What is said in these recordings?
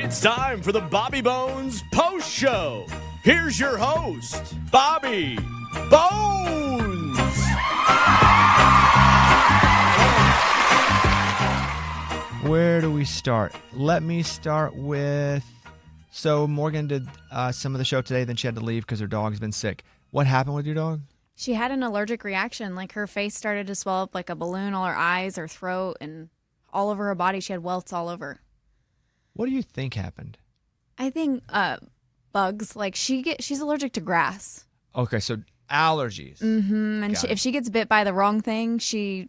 It's time for the Bobby Bones Post Show. Here's your host, Bobby Bones. Where do we start? Let me start with, so Morgan did some of the show today, then she had to leave because her dog's been sick. What happened with your dog? She had an allergic reaction. Like her face started to swell up like a balloon, all her eyes, her throat, and all over her body. She had welts all over. What do you think happened? I think bugs. Like she's allergic to grass. Okay, so allergies. Mm-hmm. And if she gets bit by the wrong thing, she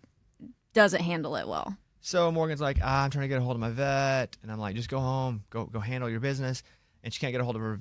doesn't handle it well. So Morgan's like, I'm trying to get a hold of my vet. And I'm like, just go home, go handle your business. And she can't get a hold of her.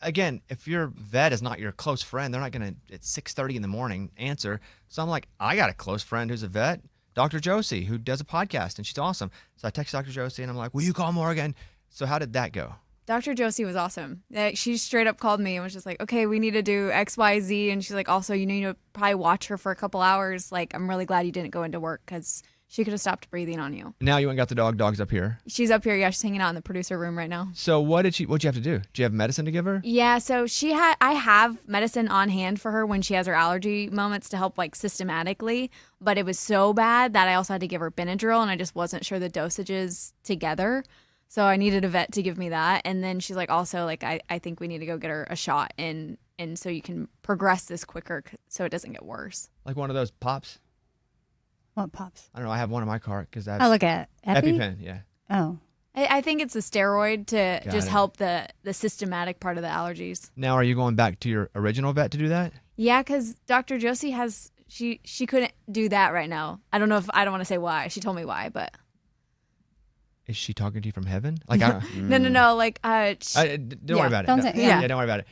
Again, if your vet is not your close friend, they're not going to, at 6:30 in the morning, answer. So I'm like, I got a close friend who's a vet, Dr. Josie, who does a podcast, and she's awesome. So I text Dr. Josie, and I'm like, will you call Morgan? So how did that go? Dr. Josie was awesome. She straight up called me and was just like, okay, we need to do X, Y, Z. And she's like, also, you need to probably watch her for a couple hours. Like, I'm really glad you didn't go into work because she could have stopped breathing on you. Now you went and got the dog. Dog's up here. She's up here. Yeah, she's hanging out in the producer room right now. So what'd you have to do? Do you have medicine to give her? Yeah, so I have medicine on hand for her when she has her allergy moments to help like systematically, but it was so bad that I also had to give her Benadryl and I just wasn't sure the dosages together. So I needed a vet to give me that. And then she's like, also like, I think we need to go get her a shot and so you can progress this quicker so it doesn't get worse. Like one of those pops? What pops? I don't know. I have one in my car because that's Oh, look at EpiPen. Yeah. Oh. I think it's a steroid to Got just it. help the systematic part of the allergies. Now, are you going back to your original vet to do that? Yeah, because Dr. Josie she couldn't do that right now. I don't want to say why. She told me why, but. Is she talking to you from heaven? Like I don't. No. Like don't worry about it. Don't No. say- yeah. Don't worry about it.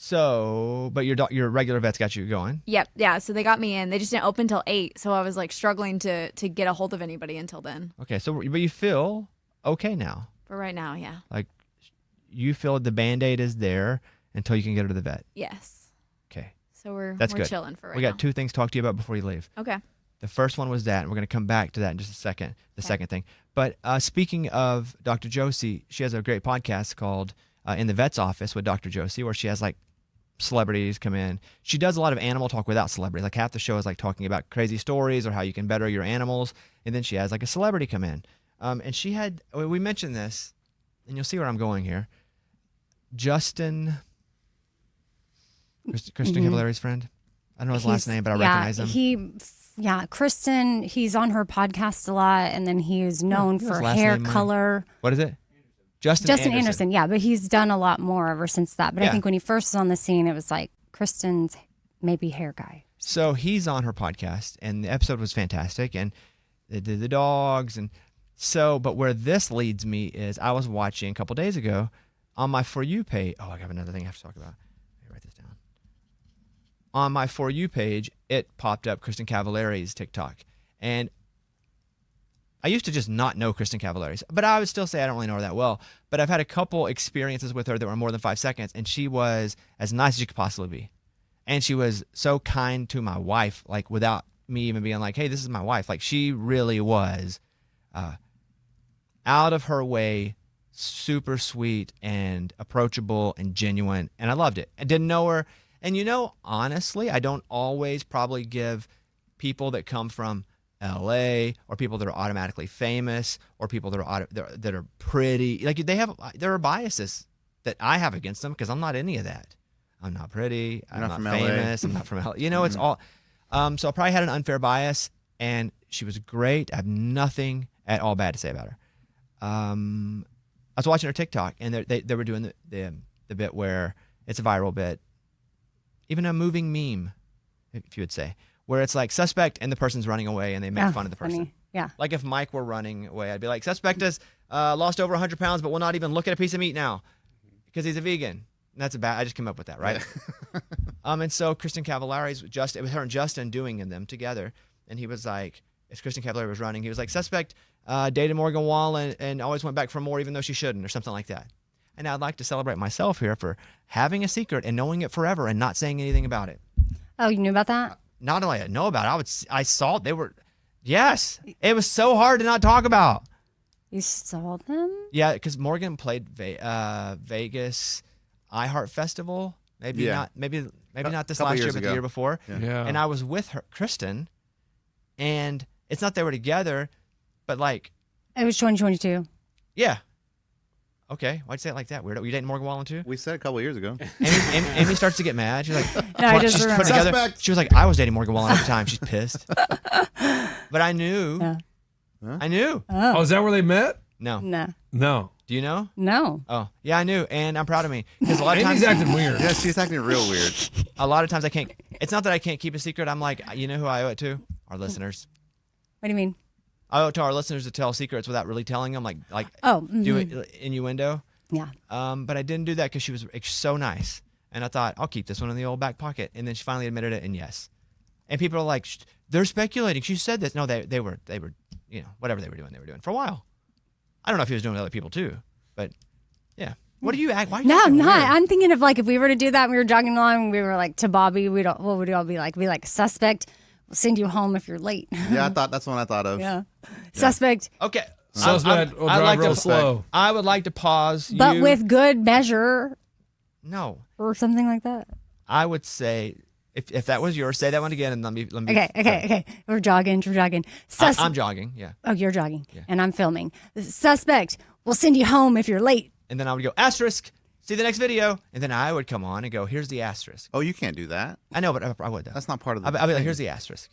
So, but your regular vet's got you going. Yep, yeah. So they got me in. They just didn't open till 8, so I was like struggling to get a hold of anybody until then. Okay, so but you feel okay now. For right now, yeah. Like you feel the Band-Aid is there until you can get her to the vet. Yes. Okay, So we're good. chilling for right we now. got two things to talk to you about before you leave. Okay. The first one was that, and we're going to come back to that in just a second, the second thing. But speaking of Dr. Josie, she has a great podcast called In the Vet's Office with Dr. Josie, where she has like celebrities come in. She does a lot of animal talk without celebrities. Like half the show is like talking about crazy stories or how you can better your animals. And then she has like a celebrity come in. And she had, we mentioned this, and you'll see where I'm going here. Kristen Cavallari's friend. I don't know his last name, but I recognize him. Kristen, he's on her podcast a lot, and then he's known for hair color. What is it? Justin Anderson. Yeah, but he's done a lot more ever since that. But I think when he first was on the scene, it was like Kristen's maybe hair guy. So he's on her podcast, and the episode was fantastic, and they did the dogs, and so. But where this leads me is I was watching a couple days ago on my For You page. Oh, I have another thing I have to talk about. Let me write this down. On my For You page, it popped up Kristen Cavallari's TikTok, and I used to just not know Kristen Cavallari, but I would still say I don't really know her that well. But I've had a couple experiences with her that were more than 5 seconds, and she was as nice as you could possibly be. And she was so kind to my wife, like without me even being like, hey, this is my wife. Like she really was out of her way, super sweet and approachable and genuine. And I loved it. I didn't know her. And honestly, I don't always probably give people that come from LA or people that are automatically famous or people that are pretty, like there are biases that I have against them because I'm not any of that. I'm not pretty. I'm not famous. I'm not from LA. It's all. So I probably had an unfair bias, and she was great. I have nothing at all bad to say about her. I was watching her TikTok, and they were doing the bit where it's a viral bit, even a moving meme, if you would say, where it's like suspect and the person's running away and they make fun of the person. Funny. Yeah. Like if Mike were running away, I'd be like, suspect has lost over 100 pounds, but will not even look at a piece of meat now because he's a vegan. And that's I just came up with that, right? And so Kristen Cavallari's it was her and Justin doing them together. And he was like, as Kristen Cavallari was running, he was like, suspect dated Morgan Wallen and always went back for more even though she shouldn't, or something like that. And I'd like to celebrate myself here for having a secret and knowing it forever and not saying anything about it. Oh, you knew about that? Not only I know about it, I saw they were, yes, it was so hard to not talk about. You saw them? Yeah, because Morgan played Vegas iHeart Festival. Maybe not this Couple last year, years but the ago. year before. Yeah. And I was with her, Kristen, and it's not they were together, but like, It was 2022. yeah. Okay, why'd you say it like that? Weirdo. You dating Morgan Wallen too? We said a couple years ago. Amy starts to get mad. She's like, No, I "What?" just She's put remember. together. Suspect. She was like, I was dating Morgan Wallen at the time. She's pissed. But I knew. Yeah. I knew. Oh, is that where they met? No. No. No. Do you know? No. Oh, yeah, I knew, and I'm proud of me because a lot of Amy's times, acting weird. Yeah, she's acting real weird. a lot of times I can't. It's not that I can't keep a secret. I'm like, you know who I owe it to? Our listeners. What do you mean? I owe it to our listeners to tell secrets without really telling them, like Oh, do it innuendo. Yeah. But I didn't do that because she was so nice, and I thought I'll keep this one in the old back pocket. And then she finally admitted it, and yes. And people are like, they're speculating. She said this. No, they were, you know, whatever they were doing for a while. I don't know if he was doing it with other people too, but yeah. What do you act? Why? Are you No, I'm acting not. weird? I'm thinking of like if we were to do that and we were jogging along and we were like to Bobby, what would we all be like? Be like, suspect, we'll send you home if you're late. Yeah, that's the one I thought of. Yeah. Suspect, Okay. Suspect will drive like real to, slow. I would like to pause. but you. with good measure No, or something like that. I would say if that was yours, say that one again, and let me. Okay. We're jogging. I'm jogging. Yeah, Oh, you're jogging. And I'm filming. Suspect, we'll send you home if you're late. and then I would go asterisk. See the next video, and then I would come on and go, here's the asterisk. Oh, you can't do that. I know, but I would though. That's not part of the. I'll be like, thing. here's the asterisk.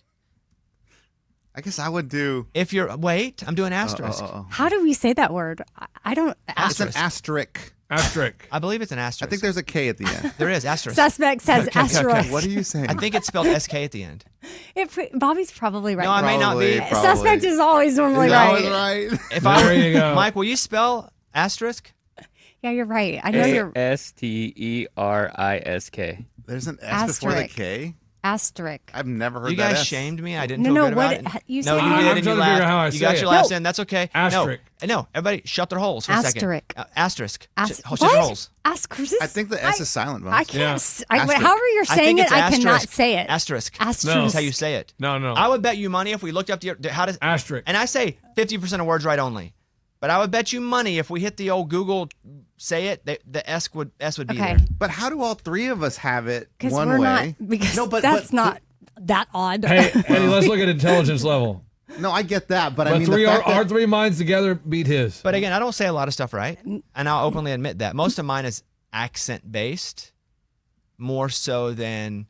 I guess I would do. If you're I'm doing asterisk. How do we say that word? I don't. It's an Asterisk. asterisk. Asterisk. I believe it's an I asterisk. think there's a K at the end. there is asterisk. Suspect says Okay. asterisk. What are you saying? I think it's spelled SK at the end. Bobby's probably right. No, I may not be. Probably. Suspect is always normally He's right. always right. If There you go. Mike, will you spell asterisk? Yeah, you're right. I know you're Asterisk. There's an S before the Asterisk. K. asterisk. I've never heard You that guys S. shamed me. I didn't No, feel no, good what about it. you No, said- you I'm did, and trying you to figure out how I laughed. You got say your it. laughs No. in. That's okay. Asterisk. No, everybody, shut their holes for a Asterisk. second. Asterisk. As- Shut your what? holes. Asterisk. I think the S is silent. Bones. I can't. Yeah. Asterisk. However you're I saying think it, it's I cannot asterisk. say it. Asterisk. Asterisk. No. That's how you say it. No. I would bet you money if we looked up how does Asterisk. and I say 50% of words right only. But I would bet you money if we hit the old Google say it, the S would be Okay. there. But how do all three of us have it Because one we're way? not. Because No, but- that's but- not that odd. Hey, Eddie, let's look at intelligence level. No, I get that, but I But mean the fact our that three minds together beat his. But again, I don't say a lot of stuff right, and I'll openly admit that most of mine is accent based, more so than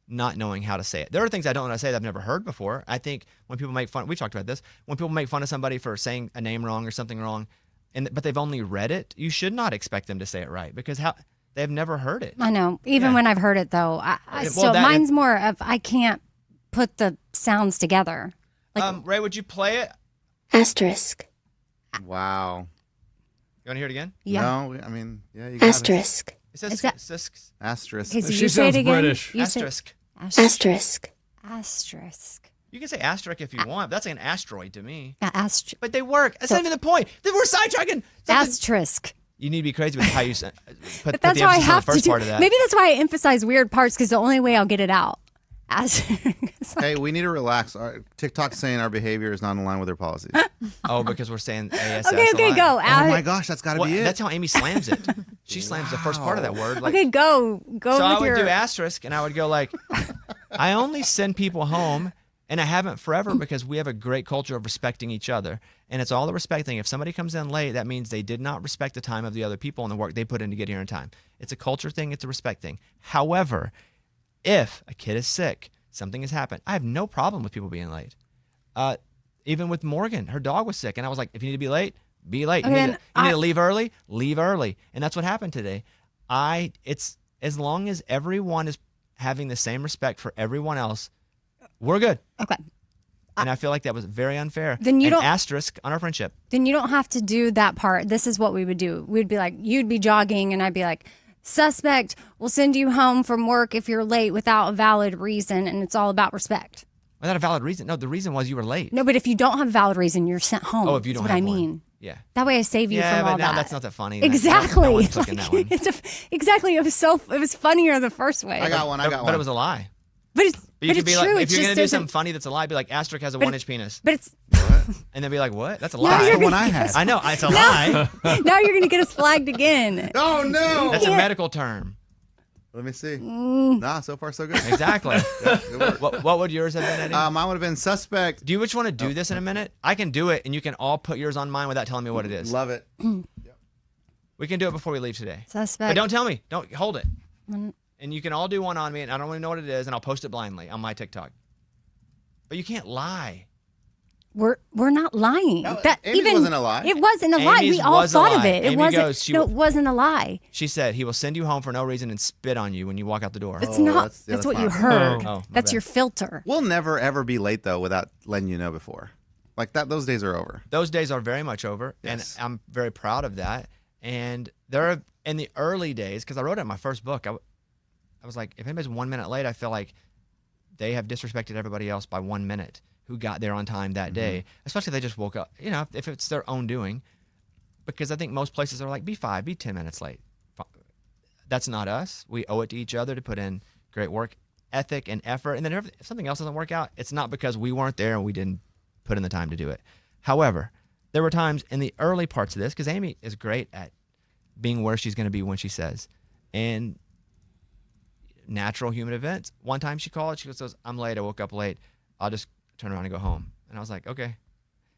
not knowing how to say it. There are things I don't know how to say that I've never heard before. I think when people make fun, we talked about this. When people make fun of somebody for saying a name wrong or something wrong, but they've only read it, you should not expect them to say it right because they've never heard it. I know. Even Yeah. when I've heard it, though, Well, still that- mine's more of I can't put the sounds together. Ray, would you play it? Asterisk. wow. You want to hear it again? Yeah. No, I mean, yeah, you got it. Asterisk. It says Is that- Asterisk. Okay, so She you say sounds it again. British. You say- asterisk. Asterisk. Asterisk. You can say asterisk if you want. But that's like an asteroid to me. Asterisk. But they work. That's not even the point. We're sidetracking. something. Asterisk. You need to be crazy with how you put But that's the why I emphasis on have the first to do. part of that. Maybe that's why I emphasize weird parts because the only way I'll get it out. Asterisk. Hey, we need to relax. TikTok's saying our behavior is not in line with their policies. Oh, because we're saying ASS. Okay, a lot. go. Oh my gosh, that's got to Well, be it. that's how Amy slams it. She slams the first part of that word. Like, Okay, go so with I would your. do asterisk, and I would go like, I only send people home, and I haven't forever because we have a great culture of respecting each other, and it's all the respect thing. If somebody comes in late, that means they did not respect the time of the other people and the work they put in to get here in time. It's a culture thing. It's a respect thing. However, if a kid is sick, something has happened, I have no problem with people being late. Even with Morgan, her dog was sick, and I was like, if you need to be late, be late. Okay, You then need to leave early, leave early, and that's what happened today. It's as long as everyone is having the same respect for everyone else, we're good. Okay. And I feel like that was very unfair. Then you and don't- asterisk on our friendship. Then you don't have to do that part. This is what we would do. We'd be like, you'd be jogging, and I'd be like, suspect, we'll send you home from work if you're late without a valid reason, and it's all about respect. Without a valid reason. No, the reason was you were late. No, but if you don't have a valid reason, you're sent home. Oh, if you don't That's what have I one. mean. Yeah. That way I save you Yeah, from but all now that. that's not that funny. Exactly. No one took in that one. Exactly. It was funnier the first way. I got one. But it was a lie. But it's But you But could be it's like, true, if it you're just gonna do doesn't- something funny that's a lie, be like, asterisk has a But 1-inch penis, But it's and then be like, what? That's a No, lie. That's you're the one I had. I know it's a lie. now you're gonna get us flagged again. Oh no! That's a medical term. Let me see. Mm. Nah, so far so good. Exactly. Yeah, good work. What would yours have been, Eddie? Mine would have been suspect. Do you which want to do this in a minute? I can do it, and you can all put yours on mine without telling me what it is. Love it. We can do it before we leave today. Suspect. But don't tell me. Don't hold it. And you can all do one on me, and I don't really know what it is, and I'll post it blindly on my TikTok. But you can't lie. We're not lying. That- Amy's wasn't a lie. It wasn't a lie. Amy's We all was a thought of lie. it. It Amy wasn't. goes, No, it wasn't a lie. She said he will send you home for no reason and spit on you when you walk out the door. That's Oh, not. that's- That's yeah, what that's you not- heard. Oh, my That's bad. your filter. We'll never ever be late though without letting you know before. Like that, those days are over. Those days are very much over, Yes. and I'm very proud of that. And there are, in the early days, because I wrote it in my first book, I was like, if anybody's 1 minute late, I feel like they have disrespected everybody else by 1 minute who got there on time that day, especially if they just woke up, if it's their own doing. Because I think most places are like, be 5, be 10 minutes late. That's not us. We owe it to each other to put in great work ethic and effort. And then if something else doesn't work out, it's not because we weren't there and we didn't put in the time to do it. However, there were times in the early parts of this, because Amy is great at being where she's going to be when she says. And natural human events. One time she called, she goes, I'm late, I woke up late. I'll just turn around and go home. And I was like, okay.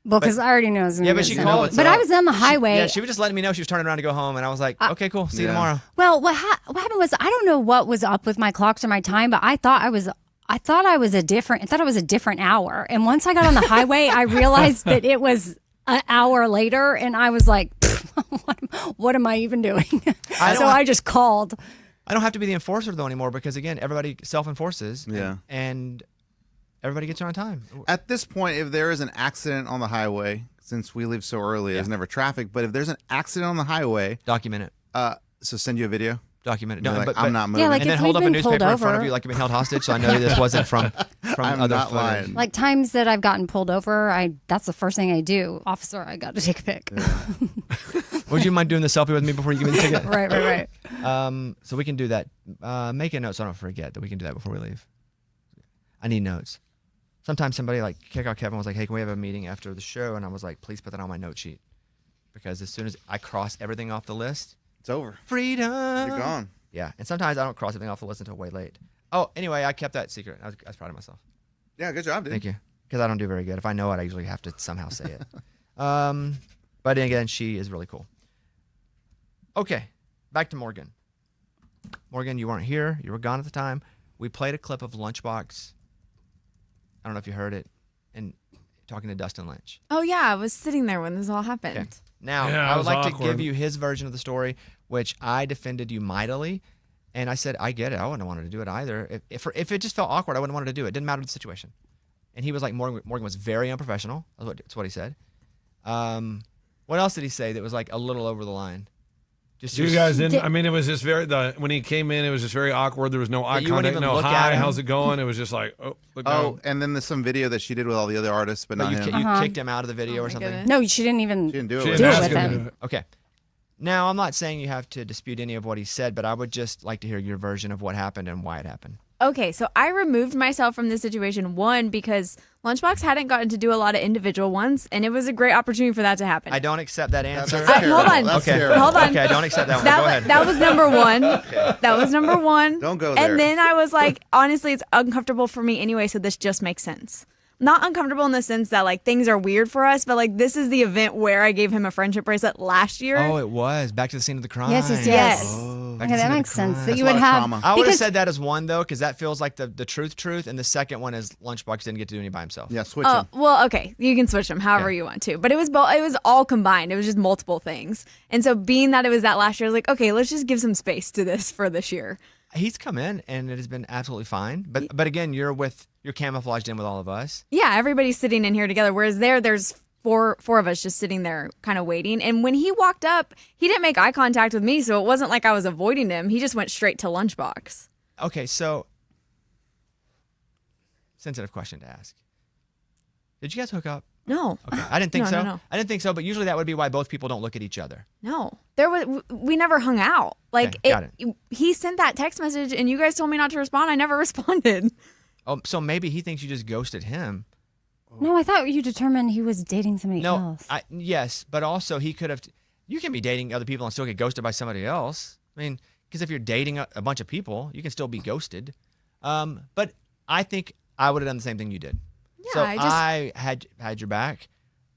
Well, because I already know. It was gonna Yeah, be but she the called. same. But I was on the highway. She was just letting me know she was turning around to go home. And I was like, okay, cool. See you Yeah. tomorrow. Well, what happened was I don't know what was up with my clocks or my time, but I thought I was a different hour. And once I got on the highway, I realized that it was an hour later, and I was like, what am I even doing? I just called. I don't have to be the enforcer though anymore because again, everybody self-enforces. Yeah. And everybody gets there on time. At this point, if there is an accident on the highway, since we leave so early, there's never traffic. But if there's an accident on the highway, Document it. so send you a video. Document it. You're Don't- like, but- I'm not moving. Yeah, like and then if hold we've up a been pulled newspaper in front of over- you like you've been held hostage, so I know this wasn't from I'm other not footage. lying. Like times that I've gotten pulled over, that's the first thing I do. Officer, I got to take a pic. Would you mind doing the selfie with me before you give me the ticket? Right. So we can do that. Make a note so I don't forget that we can do that before we leave. I need notes. Sometimes somebody like Kickout Kevin was like, hey, can we have a meeting after the show? And I was like, please put that on my note sheet. Because as soon as I cross everything off the list, It's over. freedom. You're gone. Yeah. And sometimes I don't cross everything off the list until way late. Oh, anyway, I kept that secret. I was proud of myself. Yeah, good job, dude. Thank you. Because I don't do very good. If I know it, I usually have to somehow say it. But again, she is really cool. Okay, back to Morgan. Morgan, you weren't here. You were gone at the time. We played a clip of Lunchbox. I don't know if you heard it. And talking to Dustin Lynch. Oh yeah, I was sitting there when this all happened. Okay. Now, Yeah, I it would was like to awkward. give you his version of the story, which I defended you mightily. And I said, I get it. I wouldn't have wanted to do it either. If it just felt awkward, I wouldn't have wanted to do it. It didn't matter the situation. And he was like, Morgan was very unprofessional. That's what he said. What else did he say that was like a little over the line? Just You guys didn't. I mean, it was just when he came in, it was just very awkward. There was no eye you wouldn't contact, even no look at hi, him. how's it going? It was just like, oh, look Oh, down. and then there's some video that she did with all the other artists, but But not you, him. you kicked him out of the video or my something? goodness. No, she didn't even. She didn't do it She with didn't do him. it ask with him to him. do it. Okay. Now, I'm not saying you have to dispute any of what he said, but I would just like to hear your version of what happened and why it happened. Okay, so I removed myself from this situation, one, because Lunchbox hadn't gotten to do a lot of individual ones, and it was a great opportunity for that to happen. I don't accept that answer. That's terrible. hold on. That's Okay. terrible. Hold on. Okay, I don't accept that one. Go ahead. That was number one. That was number one. Don't go there. And then I was like, honestly, it's uncomfortable for me anyway, so this just makes sense. Not uncomfortable in the sense that like things are weird for us, but like this is the event where I gave him a friendship bracelet last year. Oh, it was. Back to the scene of the crime. Yes. Yes. Oh, back to Okay, the that scene of makes the sense. crime. That That's you a would lot of have. trauma. I would have because- said that as one, though, because that feels like the truth, and the second one is Lunchbox didn't get to do any by himself. Yeah, switch Oh, him. well, okay. You can switch them however Yeah. you want to. But it was it was all combined. It was just multiple things. And so being that it was that last year, I was like, okay, let's just give some space to this for this year. He's come in, and it has been absolutely fine. But again, you're camouflaged in with all of us. Yeah, everybody's sitting in here together. Whereas there's four of us just sitting there kind of waiting. And when he walked up, he didn't make eye contact with me. So it wasn't like I was avoiding him. He just went straight to Lunchbox. Okay, so sensitive question to ask. Did you guys hook up? No. Okay, I didn't think No, so. no. I didn't think so, but usually that would be why both people don't look at each other. No. We never hung out. Like Okay, got he sent that text message and you guys told me not to respond. I never responded. Oh, so maybe he thinks you just ghosted him. No, I thought you determined he was dating somebody No, else. yes, but also he could have. You can be dating other people and still get ghosted by somebody else. I mean, because if you're dating a bunch of people, you can still be ghosted. But I think I would have done the same thing you did. Yeah, so I had your back,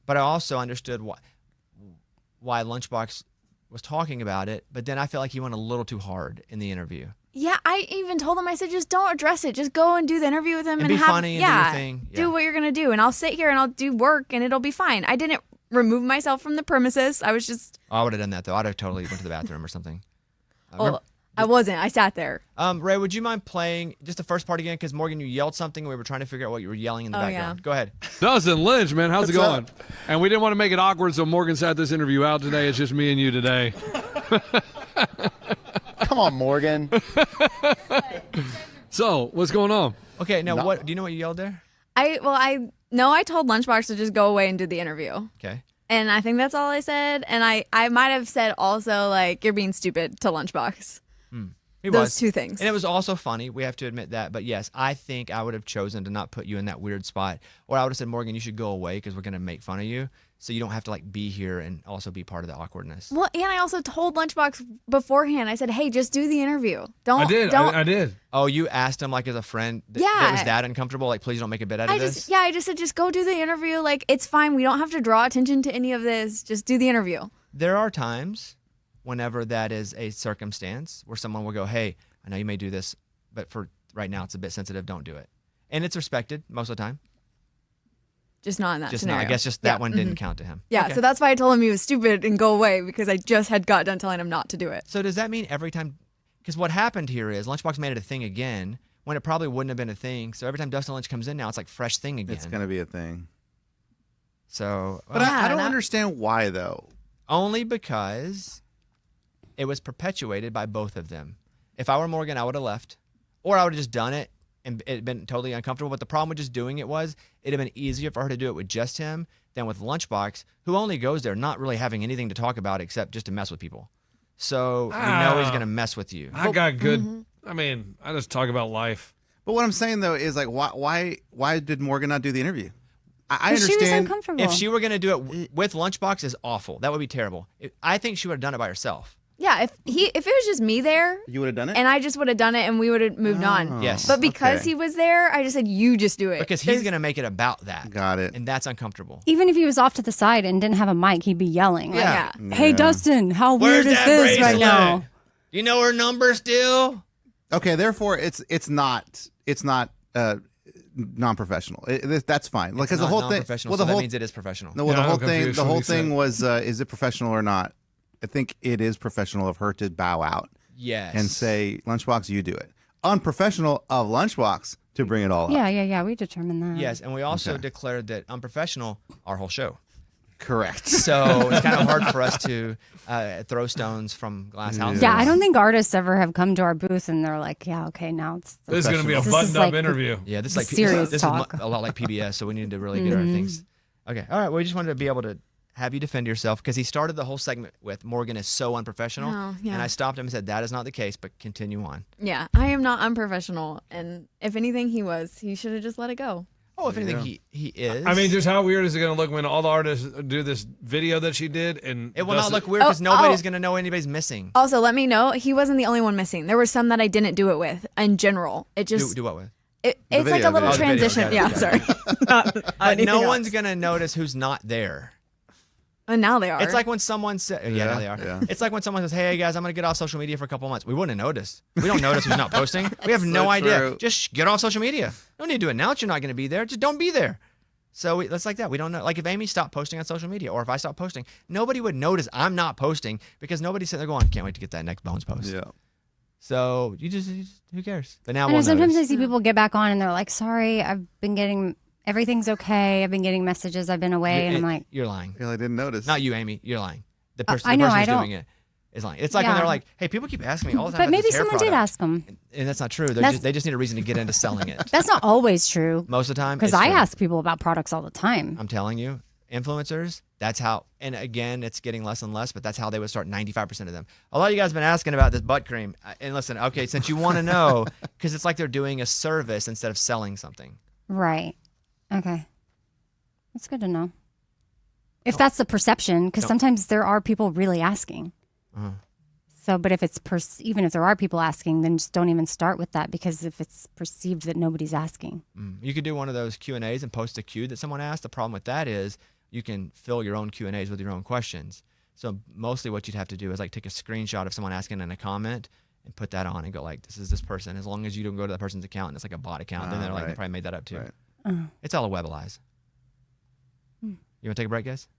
but I also understood why Lunchbox was talking about it. But then I felt like he went a little too hard in the interview. Yeah, I even told him, I said, just don't address it. Just go and do the interview with him And be have, funny and do your thing. Yeah. Do what you're going to do. And I'll sit here and I'll do work and it'll be fine. I didn't remove myself from the premises. I was just. Oh, I would have done that, though. I'd have totally went to the bathroom or something. Well, I wasn't. I sat there. Ray, would you mind playing just the first part again? Because, Morgan, you yelled something and we were trying to figure out what you were yelling in the background. Yeah. Go ahead. Dustin Lynch, man, how's it What's going? And we didn't want to make it awkward, so Morgan sat this interview out today. It's just me and you today. Come on, Morgan. So, what's going on? Okay, now, what do you know what you yelled there? I told Lunchbox to just go away and do the interview. Okay. And I think that's all I said. And I might have said also, like, you're being stupid to Lunchbox. He Those was. two things. And it was also funny. We have to admit that. But yes, I think I would have chosen to not put you in that weird spot. Or I would have said, Morgan, you should go away because we're going to make fun of you. So you don't have to like be here and also be part of the awkwardness. Well, and I also told Lunchbox beforehand. I said, hey, just do the interview. Don't. I did. Don't. I did. Oh, you asked him like as a friend that Yeah. it was that uncomfortable? Like, please don't make a bit out of this? I just said, just go do the interview. Like, it's fine. We don't have to draw attention to any of this. Just do the interview. There are times whenever that is a circumstance where someone will go, hey, I know you may do this, but for right now it's a bit sensitive. Don't do it. And it's respected most of the time. Just not in that Just scenario. not. I guess just that one didn't count to him. Yeah, Okay. so that's why I told him he was stupid and go away because I just had got done telling him not to do it. So does that mean every time? Because what happened here is Lunchbox made it a thing again when it probably wouldn't have been a thing. So every time Dustin Lynch comes in now, it's like fresh thing again. It's going to be a thing. So But I don't understand why, though. only because it was perpetuated by both of them. If I were Morgan, I would have left, or I would have just done it and it'd been totally uncomfortable. But the problem with just doing it was it'd have been easier for her to do it with just him than with Lunchbox, who only goes there not really having anything to talk about except just to mess with people. So you know he's going to mess with you. I got good. I mean, I just talk about life. But what I'm saying, though, is like, why did Morgan not do the interview? I She was understand. uncomfortable. If she were going to do it with Lunchbox, is awful. That would be terrible. I think she would have done it by herself. Yeah, if it was just me there You would have done it? and I just would have done it and we would have moved on. Yes. But because Okay. he was there, I just said, you just do it. Because he's There's- going to make it about that. Got it. And that's uncomfortable. Even if he was off to the side and didn't have a mic, he'd be yelling. Like, Yeah. Hey, Dustin, how weird is this right now? You know her number still? Okay, therefore, it's not non-professional. That's fine. Like, because the Not whole thing. non-professional, Well, so the that whole means it is professional. no, well, Yeah, the whole I'm thing. confused The when whole you said thing it. was, is it professional or not? I think it is professional of her to bow out Yes. and say, "Lunchbox, you do it." Unprofessional of Lunchbox to bring it all up. Yeah. We determined that. Yes, and we also Okay. declared that unprofessional our whole show. Correct. So it's kind of hard for us to throw stones from glass houses. Yeah, I don't think artists ever have come to our booth and they're like, yeah, okay, now it's. This is going to be a This is buttoned-up like- interview. Yeah, this is like Serious this talk. is a lot like PBS, so we need to really get our things. Okay, all right. Well, we just wanted to be able to have you defend yourself because he started the whole segment with Morgan is so unprofessional, Oh, yeah. and I stopped him and said that is not the case, but continue on. Yeah, I am not unprofessional. And if anything he was, he should have just let it go. Oh, if anything, he is. I mean, just how weird is it going to look when all the artists do this video that she did? And it will not Dustin- look weird because nobody's oh. going to know anybody's missing. Also, let me know, he wasn't the only one missing. There were some that I didn't do it with in general. It just, Do what with? it's like video, a little the video. transition. Oh, the video, Yeah, got sorry. But no one's going to notice who's not there. And now they are. It's like when someone said, yeah, now they are. Yeah. It's like when someone says, hey guys, I'm going to get off social media for a couple months. We wouldn't have noticed. We don't notice who's not posting. We have no so idea. true. Just get off social media. Don't need to announce you're not going to be there. Just don't be there. So it's like that. We don't know. Like if Amy stopped posting on social media or if I stopped posting, nobody would notice I'm not posting because nobody's sitting there going, can't wait to get that next Bones post. Yeah. So you just who cares? But now I know we'll sometimes notice. I see people get back on and they're like, sorry, I've been getting, everything's okay. I've been getting messages. I've been away. And I'm like, You're lying. I didn't notice. Not you, Amy. You're lying. The person, I the know, person I who's don't- doing it is lying. It's like when Yeah. they're like, hey, people keep asking me all the time. but about maybe this hair someone did product. ask them. And that's not true. That's- They just need a reason to get into selling it. That's not always true. Most of the time. Because it's I true. ask people about products all the time. I'm telling you, influencers, that's how, and again, it's getting less and less, but that's how they would start 95% of them. A lot of you guys have been asking about this butt cream. And listen, okay, since you want to know, because it's like they're doing a service instead of selling something. Right. Okay. That's good to know. If that's the perception, because sometimes there are people really asking. Uh-huh. So, but if it's even if there are people asking, then just don't even start with that, because if it's perceived that nobody's asking. You could do one of those Q&As and post a Q that someone asked. The problem with that is you can fill your own Q&As with your own questions. So mostly what you'd have to do is like take a screenshot of someone asking in a comment and put that on and go like, this is this person. As long as you don't go to that person's account and it's like a bot account, then they're like, they probably made that up too. Right. It's all a web of lies. You want to take a break, guys?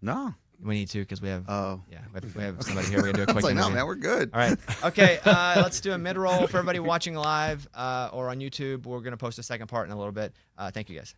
No. We need to, because we have yeah, we have somebody here. We're gonna do a I quick was like, no, interview. man, we're good. All right. Okay. Let's do a mid-roll for everybody watching live or on YouTube. We're gonna post a second part in a little bit. Thank you, guys.